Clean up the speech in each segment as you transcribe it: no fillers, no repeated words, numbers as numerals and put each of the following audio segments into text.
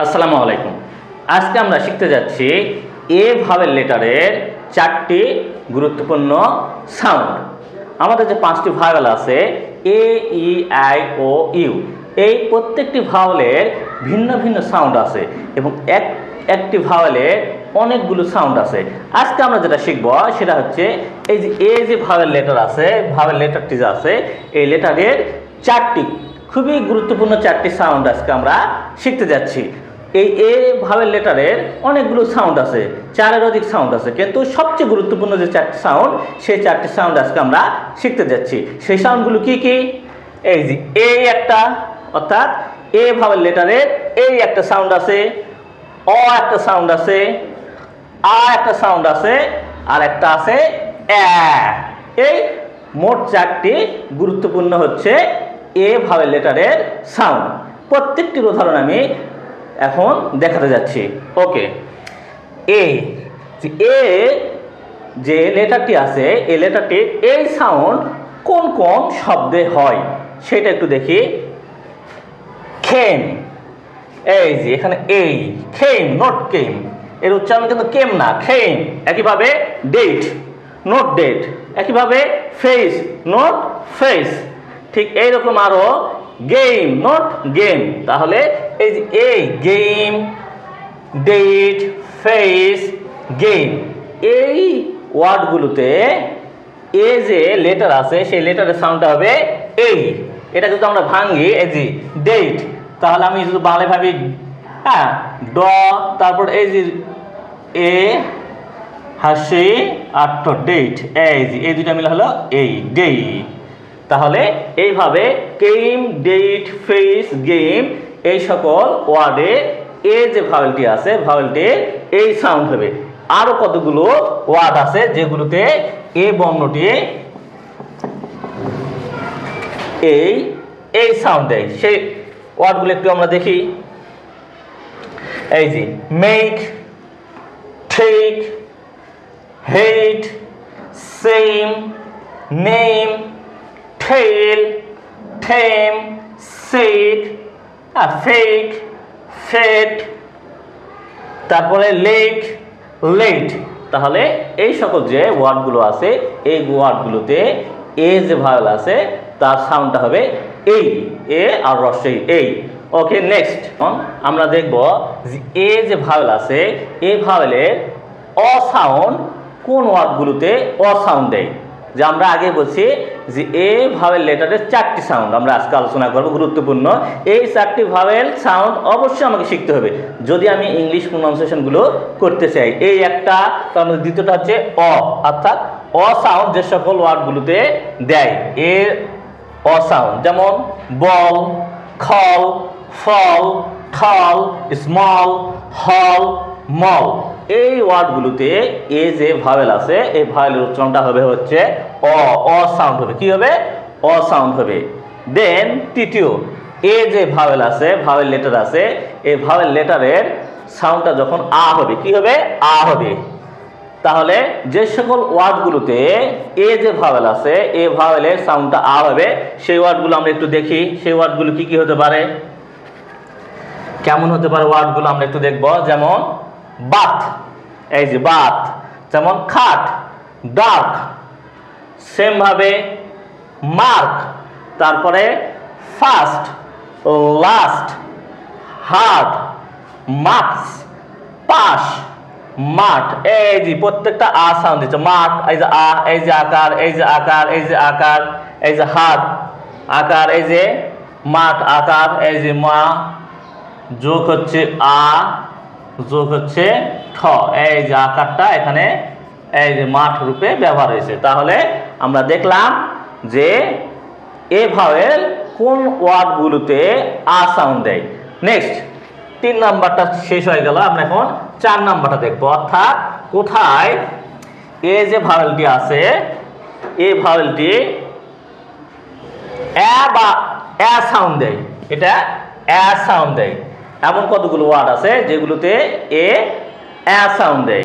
আসসালামু আলাইকুম। আজকে আমরা শিখতে যাচ্ছি এ ভাওয়েল লেটারের চারটি গুরুত্বপূর্ণ সাউন্ড। আমাদের যে পাঁচটি ভাওয়েল আছে এ, ই, আই, ও, ইউ, এই প্রত্যেকটি ভাওয়েলের ভিন্ন ভিন্ন সাউন্ড আছে এবং একটি ভাওয়েলের অনেকগুলো সাউন্ড আছে। আজকে আমরা যেটা শিখব সেটা হচ্ছে এই যে এ যে ভাওয়েল লেটার আছে, ভাওয়েল লেটারটি যে আছে, এই লেটারের চারটি খুবই গুরুত্বপূর্ণ চারটি সাউন্ড আজকে আমরা শিখতে যাচ্ছি। এই এ ভাওয়েল লেটারের অনেকগুলো সাউন্ড আছে, চারের অধিক সাউন্ড আছে, কিন্তু সবচেয়ে গুরুত্বপূর্ণ যে চারটি সাউন্ড, সেই চারটি সাউন্ড আজকে আমরা শিখতে যাচ্ছি। সেই সাউন্ডগুলো কি কি? এই যে এ একটা, অর্থাৎ এ ভাওয়েল লেটারের এই একটা সাউন্ড আছে, অ একটা সাউন্ড আছে, আ একটা সাউন্ড আছে, আর একটা আছে এ। এই মোট চারটি গুরুত্বপূর্ণ হচ্ছে এ ভাওয়েল লেটারের সাউন্ড। প্রত্যেকটির উদাহরণ আমি এখন দেখাতে যাচ্ছি। ওকে, এ যে লেটারটি আছে, এই লেটারটির এই সাউন্ড কোন কোন শব্দে হয় সেটা একটু দেখি। খেম, এই যে এখানে এই খেম, নট কেম, এর উচ্চারণ কিন্তু কেম না, খেম। একইভাবে ডেট, নট ডেট। একইভাবে ফেস, নট ফেস। ঠিক এইরকম আরো গেম, নট গেম। তাহলে এই যে এই গেম, ডেট, ফেস, গেম, এই ওয়ার্ডগুলোতে এ যে লেটার আছে সেই লেটারের সাউন্ডটা হবে এই। এটা যদি আমরা ভাঙি, এই যে ডেট, তাহলে আমি যদি বাংলায় ভাবি হ্যাঁ ড, তারপর এই যে এ হাসি আর ট, ডেট, এই যে এই দুইটা মিলে হলো এই ডেই। তাহলে এইভাবে কেম, ডেট, ফেস, গেম, এই সকল ওয়ার্ডে এ যে ভাওয়েলটি আছে, ভাওয়েলটির এই সাউন্ড হবে। আরো কতগুলো ওয়ার্ড আছে যেগুলোতে এ বর্ণটি এই সাউন্ড দেয়, সেই ওয়ার্ডগুলো একটু আমরা দেখি। এই যে মেক, টেক, হেট, সেম, নেম, টেল, টেম, সেট, ফেক, ফেট, তারপরে লেক, লেট। তাহলে এই সকল যে ওয়ার্ডগুলো আছে, এই ওয়ার্ডগুলোতে এ যে ভাওয়েল আছে তার সাউন্ডটা হবে এই, এ আর রস্বই এই। ওকে, নেক্সট আমরা দেখব যে এ যে ভাওয়েল আছে, এই ভাওয়েলের অ সাউন্ড কোন ওয়ার্ডগুলোতে অ সাউন্ড দেয়। যে আমরা আগে বলছি যে এ ভাওয়েল লেটারের চারটি সাউন্ড আমরা আজকে আলোচনা করব, গুরুত্বপূর্ণ। এই চারটি ভাওয়েল সাউন্ড অবশ্যই আমাকে শিখতে হবে যদি আমি ইংলিশ প্রনাউন্সিয়েশনগুলো করতে চাই। এই একটা, তার মধ্যে দ্বিতীয়টা হচ্ছে অ, অর্থাৎ অ সাউন্ড যে সকল ওয়ার্ডগুলোতে দেয় এর অ সাউন্ড, যেমন বল, খল, ফল, থল, স্মল, হল, মল। এই ওয়ার্ডগুলোতে এ যে ভাওয়েল আছে, এই ভাওয়েলের উচ্চারণটা হবে হচ্ছে অ সাউন্ড হবে। কি হবে? অ সাউন্ড হবে। দেন তৃতীয়, এ যে ভাওয়েল আছে, ভাওয়েল লেটার আছে, এই ভাওয়েল লেটারের সাউন্ডটা যখন আ হবে, কি হবে? আ হবে। তাহলে যে সকল ওয়ার্ডগুলোতে এ যে ভাওয়েল আছে, এই ভাওয়েলের সাউন্ডটা আ হবে, সেই ওয়ার্ডগুলো আমরা একটু দেখি। সেই ওয়ার্ডগুলো কি কি হতে পারে, কেমন হতে পারে ওয়ার্ডগুলো আমরা একটু দেখব। যেমন বাথ, এই যে বাথ, যেমন খাট, ডার্ক, সেম ভাবে মার্ক, তারপরে fast, last, hard, marks, pass, মাঠ। এই যে প্রত্যেকটা আ সাউন্ড দিচ্ছে। মাঠ, এই যে আ, এই যে আকার, এই যে আকার, এই যে আকার, এই যে হাত আকার, এই যে মাঠ আকার, এই যে মা, যোগ হচ্ছে আ, যোগ হচ্ছে ঠ, এই যে আকারটা এখানে এই যে মাঠ রূপে ব্যবহার হয়েছে। তাহলে আমরা দেখলাম যে এ ভাওয়েল কোন ওয়ার্ডগুলোতে আ সাউন্ড দেয়। নেক্সট 3 নাম্বারটা শেষ হয়ে গেল, আমরা এখন 4 নাম্বারটা দেখবো। অর্থাৎ কোথায় এ যে ভাওয়েলটি আছে, এই ভাওয়েলটি এ বা এ সাউন্ড দেয়, এটা এ সাউন্ড দেয়। এমন কতগুলো ওয়ার্ড আছে যেগুলোতে এ সাউন্ড দেয়।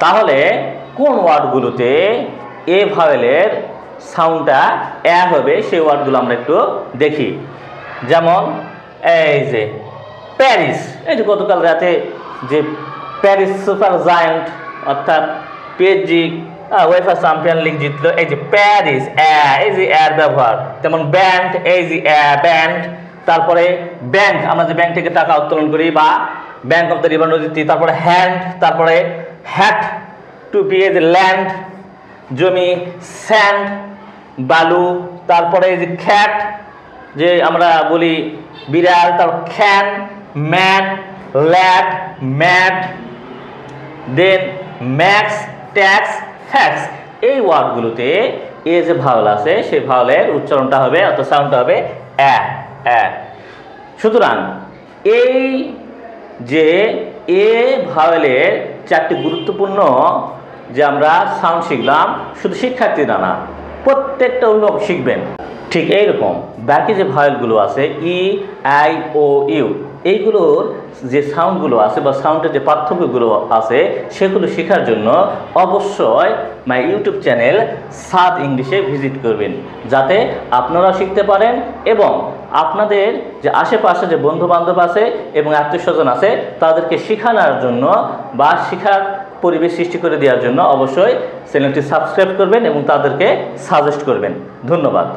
তাহলে কোন ওয়ার্ডগুলোতে এ ভাওয়েলের সাউন্ডটা হবে সেই ওয়ার্ডগুলো আমরা একটু দেখি। যেমন এই যে প্যারিস, এই যে গতকাল রাতে যে প্যারিস সুপার জায়ান্ট অর্থাৎ পিএসজি ওয়েফা চ্যাম্পিয়ন লিগ জিতলো, এই যে প্যারিস এই যে এর ব্যবহার, তেমন ব্যান্ড, এই যে ব্যান্ড, তারপরে ব্যাংক, আমরা যে ব্যাংক থেকে টাকা উত্তোলন করি বা ব্যাংক অফ দ্য রিভার নদীতে, তারপরে হ্যান্ড, তারপরে হ্যাট, টুপি, এই যে ল্যান্ড জমি, স্যান্ড বালু, তারপরে এই যে খ্যাট যে আমরা বলি বিড়াল, তারপর খ্যান, ম্যাট, ল্যাট, ম্যাট, দেন ম্যাক্স, ট্যাক্স, ফ্যাক্স, এই ওয়ার্ডগুলোতে এ যে ভাওয়াল আছে সেই ভাওয়ালের উচ্চারণটা হবে অর্থাৎ সাউন্ডটা হবে অ্যা অ্যা। সুতরাং এই যে এ ভাওয়ালের চারটি গুরুত্বপূর্ণ যে আমরা সাউন্ড শিখলাম, শুধু শিক্ষার্থীরা না প্রত্যেকটা অভিভাবক শিখবেন। ঠিক এইরকম বাকি যে ভাওয়ালগুলো আছে ই, আই, ও, ইউ, এইগুলোর যে সাউন্ডগুলো আছে বা সাউন্ডের যে পার্থক্যগুলো আছে সেগুলো শেখার জন্য অবশ্যই মাই ইউটিউব চ্যানেল সাদ ইংলিশে ভিজিট করবেন, যাতে আপনারা শিখতে পারেন এবং আপনাদের যে আশেপাশে যে বন্ধু বান্ধব আছে এবং আত্মীয় স্বজন আছে তাদেরকে শেখানোর জন্য বা শেখার পরিবেশ সৃষ্টি করে দেওয়ার জন্য অবশ্যই চ্যানেলটি সাবস্ক্রাইব করবেন এবং তাদেরকে সাজেস্ট করবেন। ধন্যবাদ।